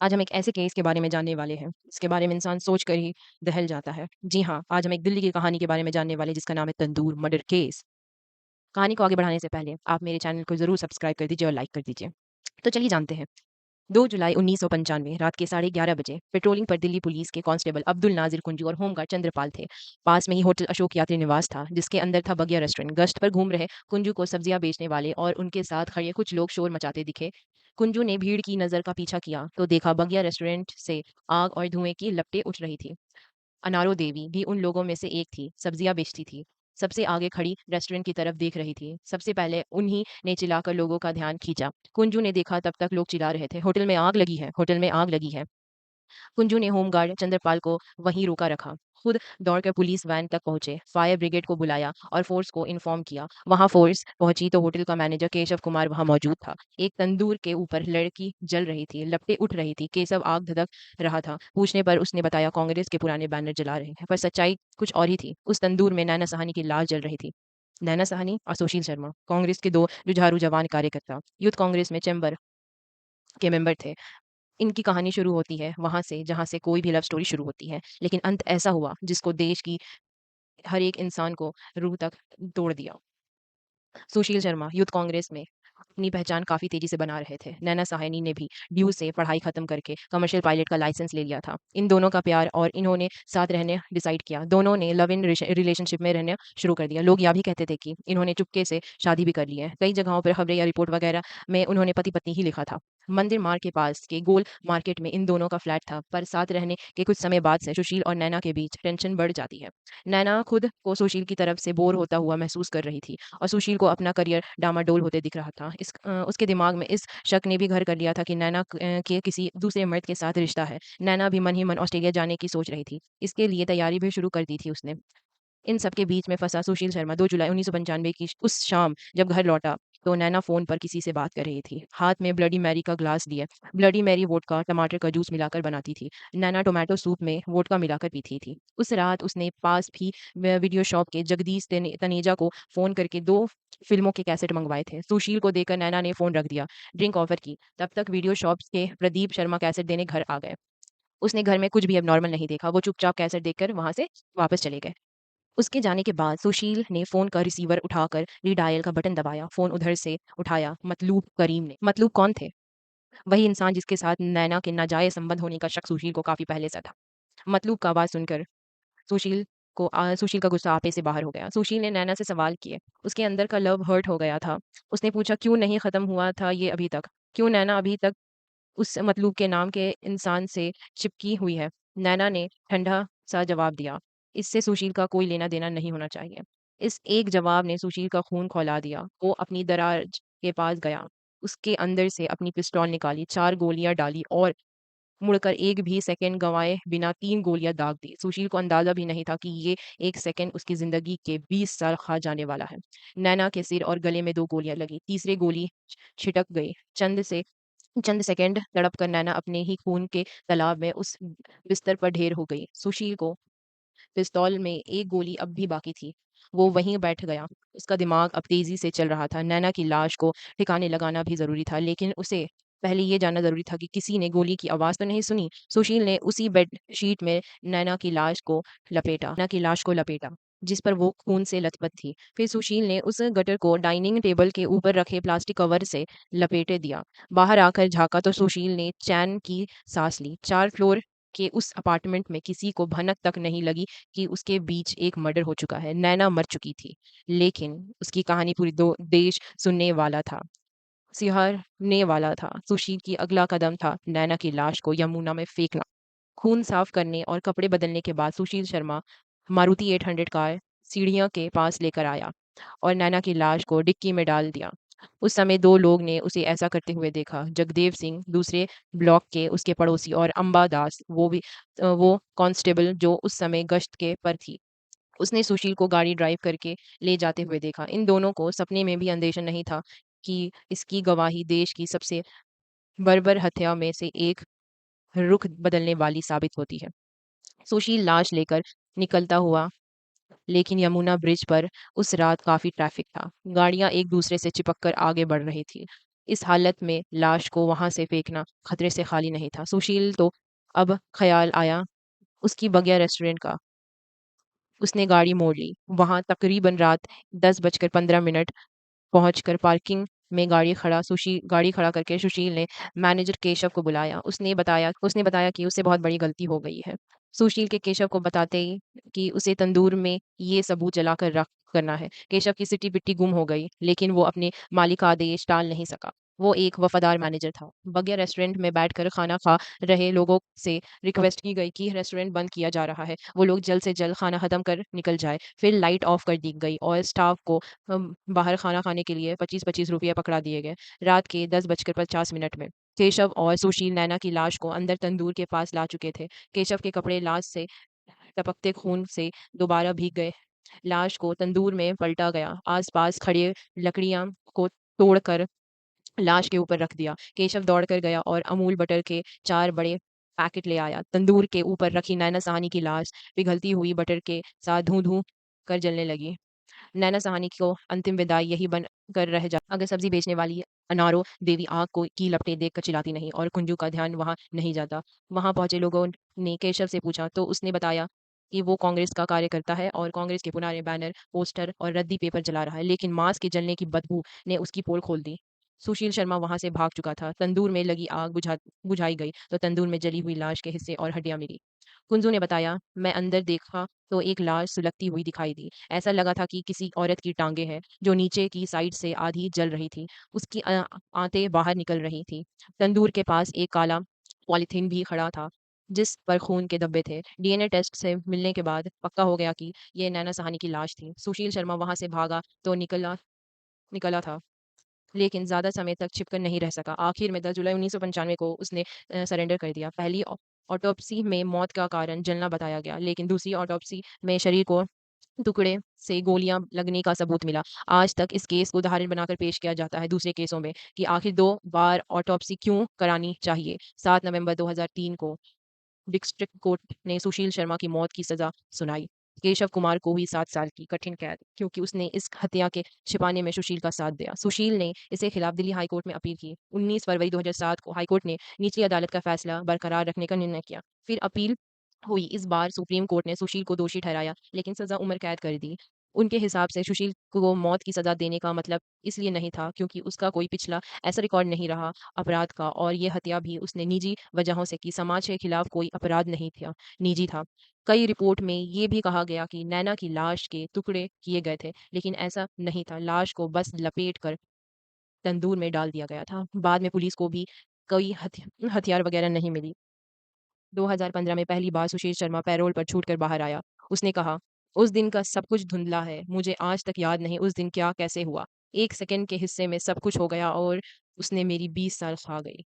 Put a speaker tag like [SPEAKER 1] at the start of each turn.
[SPEAKER 1] आज हम एक ऐसे केस के बारे में जानने वाले हैं, जिसके बारे में इंसान सोच कर ही दहल जाता है। जी हाँ, आज हम एक दिल्ली की कहानी के बारे में जानने वाले हैं, जिसका नाम है तंदूर मर्डर केस। कहानी को आगे बढ़ाने से पहले आप मेरे चैनल को ज़रूर सब्सक्राइब कर दीजिए और लाइक कर दीजिए। तो चलिए जानते हैं। 2 जुलाई 1995 रात के 11:30 बजे पेट्रोलिंग पर दिल्ली पुलिस के कांस्टेबल अब्दुल नाजिर कुंजू और होमगार्ड चंद्रपाल थे। पास में ही होटल अशोक यात्री निवास था, जिसके अंदर था बगिया रेस्टोरेंट। गश्त पर घूम रहे कुंजू को सब्जियां बेचने वाले और उनके साथ खड़े कुछ लोग शोर मचाते दिखे। कुंजू ने भीड़ की नजर का पीछा किया तो देखा बगिया रेस्टोरेंट से आग और धुएं की लपटें उठ रही थी। अनारो देवी भी उन लोगों में से एक थी, सब्जियां बेचती थी। सबसे आगे खड़ी रेस्टोरेंट की तरफ देख रही थी। सबसे पहले उन्हीं ने चिल्लाकर लोगों का ध्यान खींचा। कुंजू ने देखा तब तक लोग चिल्ला रहे थे, होटल में आग लगी है, होटल में आग लगी है। कुंजू ने होमगार्ड चंद्रपाल को वहीं रोका रखा। खुद दौड़कर पुलिस वैन तक पहुंचे, फायर ब्रिगेड को बुलाया और फोर्स को इन्फॉर्म किया। वहां फोर्स पहुंची तो होटल का मैनेजर केशव कुमार वहां मौजूद था। एक तंदूर के ऊपर लड़की जल रही थी, लपटें उठ रही थी। केशव आग धधक रहा था। पूछने पर उसने बताया कांग्रेस के पुराने बैनर जला रहे हैं, पर सच्चाई कुछ और ही थी। उस तंदूर में नैना सहानी की लाश जल रही थी। नैना सहानी और सुशील शर्मा, कांग्रेस के दो जुझारू जवान कार्यकर्ता, यूथ कांग्रेस में चैम्बर के मेंबर थे। इनकी कहानी शुरू होती है वहाँ से जहाँ से कोई भी लव स्टोरी शुरू होती है, लेकिन अंत ऐसा हुआ जिसको देश की हर एक इंसान को रूह तक तोड़ दिया। सुशील शर्मा यूथ कांग्रेस में अपनी पहचान काफी तेजी से बना रहे थे। नैना साहनी ने भी ड्यू से पढ़ाई खत्म करके कमर्शियल पायलट का लाइसेंस ले लिया था। इन दोनों का प्यार और इन्होंने साथ रहने डिसाइड किया। दोनों ने लव इन रिलेशनशिप में रहना शुरू कर दिया। लोग यह भी कहते थे कि इन्होंने चुपके से शादी भी कर ली है। कई जगहों पर खबरें या रिपोर्ट वगैरह में उन्होंने पति पत्नी ही लिखा था। मंदिर मार्ग के पास के गोल मार्केट में इन दोनों का फ्लैट था, पर साथ रहने के कुछ समय बाद से सुशील और नैना के बीच टेंशन बढ़ जाती है। नैना खुद को सुशील की तरफ से बोर होता हुआ महसूस कर रही थी और सुशील को अपना करियर डामाडोल होते दिख रहा था। उसके दिमाग में इस शक ने भी घर कर लिया था कि नैना के किसी दूसरे मर्द के साथ रिश्ता है। नैना भी मन ही मन ऑस्ट्रेलिया जाने की सोच रही थी। इसके लिए तैयारी भी शुरू कर दी थी उसने। इन सब के बीच में फंसा सुशील शर्मा 2 जुलाई 1995 की उस शाम जब घर लौटा तो नैना फ़ोन पर किसी से बात कर रही थी। हाथ में ब्लडी मैरी का ग्लास लिए। ब्लडी मैरी वोडका टमाटर का जूस मिलाकर बनाती थी। नैना टोमेटो सूप में वोडका मिलाकर पीती थी। उस रात उसने पास भी वीडियो शॉप के जगदीश तनेजा को फ़ोन करके 2 फ़िल्मों के कैसेट मंगवाए थे। सुशील को देकर नैना ने फ़ोन रख दिया, ड्रिंक ऑफ़र की। तब तक वीडियो शॉप्स के प्रदीप शर्मा कैसेट देने घर आ गए। उसने घर में कुछ भी एबनॉर्मल नहीं देखा। वो चुपचाप कैसेट देखकर वहाँ से वापस चले गए। उसके जाने के बाद सुशील ने फ़ोन का रिसीवर उठाकर रीडायल का बटन दबाया। फ़ोन उधर से उठाया मतलूब करीम ने। मतलूब कौन थे? वही इंसान जिसके साथ नैना के नाजायज़ संबंध होने का शक सुशील को काफ़ी पहले से था। मतलूब का आवाज़ सुनकर सुशील का गुस्सा आपे से बाहर हो गया। सुशील ने नैना से सवाल किए। उसके अंदर का लव हर्ट हो गया था। उसने पूछा क्यों नहीं ख़त्म हुआ था ये अभी तक? क्यों नैना अभी तक उस मतलूब के नाम के इंसान से चिपकी हुई है? नैना ने ठंडा-सा जवाब दिया, इससे सुशील का कोई लेना-देना नहीं होना चाहिए। इस एक जवाब ने सुशील का खून खौला दिया। वो अपनी दराज के पास गया। उसके अंदर से अपनी पिस्तौल निकाली, 4 गोलियाँ डाली और मुड़कर एक भी सेकंड गँवाए बिना 3 गोलियाँ दाग दी। सुशील को अंदाज़ा भी नहीं था कि ये 1 सेकंड उसकी ज़िंदगी के 20 साल खा जाने वाला है। नैना के सिर और गले में 2 गोलियाँ लगीं। तीसरी गोली छिटक गई। चंद सेकंड तड़प कर नैना अपने ही खून के तालाब में उस बिस्तर पर ढेर हो गई। सुशील को पिस्तौल में एक गोली अब भी बाकी थी। वो वहीं बैठ गया। उसका दिमाग अब तेजी से चल रहा था। नैना की लाश को ठिकाने लगाना भी ज़रूरी था, लेकिन उसे पहले ये जानना ज़रूरी था कि किसी ने गोली की आवाज़ तो नहीं सुनी। सुशील ने उसी बेडशीट में नैना की लाश को लपेटा, जिस पर वो खून से लथपथ थी। फिर सुशील ने उस गटर को डाइनिंग टेबल के ऊपर रखे प्लास्टिक कवर से लपेटे दिया। बाहर आकर झाँका तो सुशील ने चैन की साँस ली। 4 फ्लोर के उस अपार्टमेंट में किसी को भनक तक नहीं लगी कि उसके बीच एक मर्डर हो चुका है। नैना मर चुकी थी, लेकिन उसकी कहानी पूरी दो देश सुनने वाला था, सिहरने वाला था। सुशील की अगला कदम था नैना की लाश को यमुना में फेंकना। खून साफ करने और कपड़े बदलने के बाद सुशील शर्मा मारुति 800 कार सीढ़ियों के पास लेकर आया और नैना की लाश को डिक्की में डाल दिया। उस समय 2 लोग ने उसे ऐसा करते हुए देखा। जगदेव सिंह दूसरे ब्लॉक के उसके पड़ोसी और अम्बा दास वो कांस्टेबल जो उस समय गश्त के पर थी। उसने सुशील को गाड़ी ड्राइव करके ले जाते हुए देखा। इन दोनों को सपने में भी अंदेशा नहीं था कि इसकी गवाही देश की सबसे बर्बर हत्या में से एक रुख बदलने वाली साबित होती है। सुशील लाश लेकर निकलता हुआ, लेकिन यमुना ब्रिज पर उस रात काफ़ी ट्रैफ़िक था। गाड़ियाँ एक-दूसरे से चिपक कर आगे बढ़ रही थी। इस हालत में लाश को वहाँ से फेंकना खतरे से खाली नहीं था। सुशील तो अब ख़्याल आया उसकी बगिया रेस्टोरेंट का। उसने गाड़ी मोड़ ली। वहाँ तकरीबन रात 10:15 पहुंचकर पार्किंग में गाड़ी खड़ा करके सुशील ने मैनेजर केशव को बुलाया। उसने बताया कि उससे बहुत बड़ी गलती हो गई है। सुशील के केशव को बताते ही कि उसे तंदूर में ये सबूत जलाकर रख करना है। केशव की सिटी पिट्टी गुम हो गई, लेकिन वो अपने मालिक का आदेश टाल नहीं सका। वो एक वफादार मैनेजर था। बगिया रेस्टोरेंट में बैठकर खाना खा रहे लोगों से रिक्वेस्ट की गई कि रेस्टोरेंट बंद किया जा रहा है, वो लोग जल्द से जल्द खाना खत्म कर निकल जाए। फिर लाइट ऑफ कर दी गई और स्टाफ को बाहर खाना खाने के लिए 25-25 रुपये पकड़ा दिए गए। रात के 10:50 में केशव और सुशील नैना की लाश को अंदर तंदूर के पास ला चुके थे। केशव के कपड़े लाश से टपकते खून से दोबारा भीग गए। लाश को तंदूर में पलटा गया। आसपास खड़े लकड़ियां को तोड़कर लाश के ऊपर रख दिया। केशव दौड़कर गया और अमूल बटर के 4 बड़े पैकेट ले आया। तंदूर के ऊपर रखी नैना साहनी की लाश पिघलती हुई बटर के साथ धूं-धूं कर जलने लगी। नैना साहनी को अंतिम विदाई यही बन कर रह जा अगर सब्जी बेचने वाली अनारो देवी आग को की लपटें देखकर चिल्लाती नहीं और कुंजू का ध्यान वहां नहीं जाता। वहां पहुंचे लोगों ने केशव से पूछा तो उसने बताया कि वो कांग्रेस का कार्यकर्ता है और कांग्रेस के पुराने बैनर, पोस्टर और रद्दी पेपर जला रहा है, लेकिन मांस के जलने की बदबू ने उसकी पोल खोल दी। सुशील शर्मा वहां से भाग चुका था। तंदूर में लगी आग बुझाई गई तो तंदूर में जली हुई लाश के हिस्से और हड्डियां मिली। कुंजू ने बताया, मैं अंदर देखा तो एक लाश सुलगती हुई दिखाई दी। ऐसा लगा था कि किसी औरत की टांगे हैं जो नीचे की साइड से आधी जल रही थी। उसकी आंतें बाहर निकल रही थी। तंदूर के पास एक काला पॉलीथीन भी खड़ा था जिस पर खून के धब्बे थे। डीएनए टेस्ट से मिलने के बाद पक्का हो गया कि ये नैना सहानी की लाश थी। सुशील शर्मा वहां से भागा तो निकला निकला था, लेकिन ज़्यादा समय तक छिपकर नहीं रह सका। आखिर में 10 जुलाई 1995 को उसने सरेंडर कर दिया। पहली ऑटोप्सी में मौत का कारण जलना बताया गया, लेकिन दूसरी ऑटोप्सी में शरीर को टुकड़े से गोलियां लगने का सबूत मिला। आज तक इस केस को उदाहरण बनाकर पेश किया जाता है दूसरे केसों में कि आखिर 2 बार ऑटोप्सी क्यों करानी चाहिए। 7 नवंबर 2003 को डिस्ट्रिक्ट कोर्ट ने सुशील शर्मा की मौत की सजा सुनाई। केशव कुमार को हुई 7 साल की कठिन कैद क्योंकि उसने इस हत्या के छिपाने में सुशील का साथ दिया। सुशील ने इसके खिलाफ दिल्ली हाई कोर्ट में अपील की। 19 फरवरी 2007 को हाई कोर्ट ने निचली अदालत का फैसला बरकरार रखने का निर्णय किया। फिर अपील हुई। इस बार सुप्रीम कोर्ट ने सुशील को दोषी ठहराया, लेकिन सजा उम्र कैद कर दी। उनके हिसाब से सुशील को मौत की सजा देने का मतलब इसलिए नहीं था क्योंकि उसका कोई पिछला ऐसा रिकॉर्ड नहीं रहा अपराध का, और ये हत्या भी उसने निजी वजहों से की। समाज के खिलाफ कोई अपराध नहीं था, निजी था। कई रिपोर्ट में ये भी कहा गया कि नैना की लाश के टुकड़े किए गए थे, लेकिन ऐसा नहीं था। लाश को बस लपेट कर तंदूर में डाल दिया गया था। बाद में पुलिस को भी कोई हथियार वगैरह नहीं मिली। 2015 में पहली बार सुशील शर्मा पैरोल पर छूटकर बाहर आया। उसने कहा, उस दिन का सब कुछ धुंधला है। मुझे आज तक याद नहीं उस दिन क्या कैसे हुआ। 1 सेकंड के हिस्से में सब कुछ हो गया और उसने मेरी 20 साल खा गई।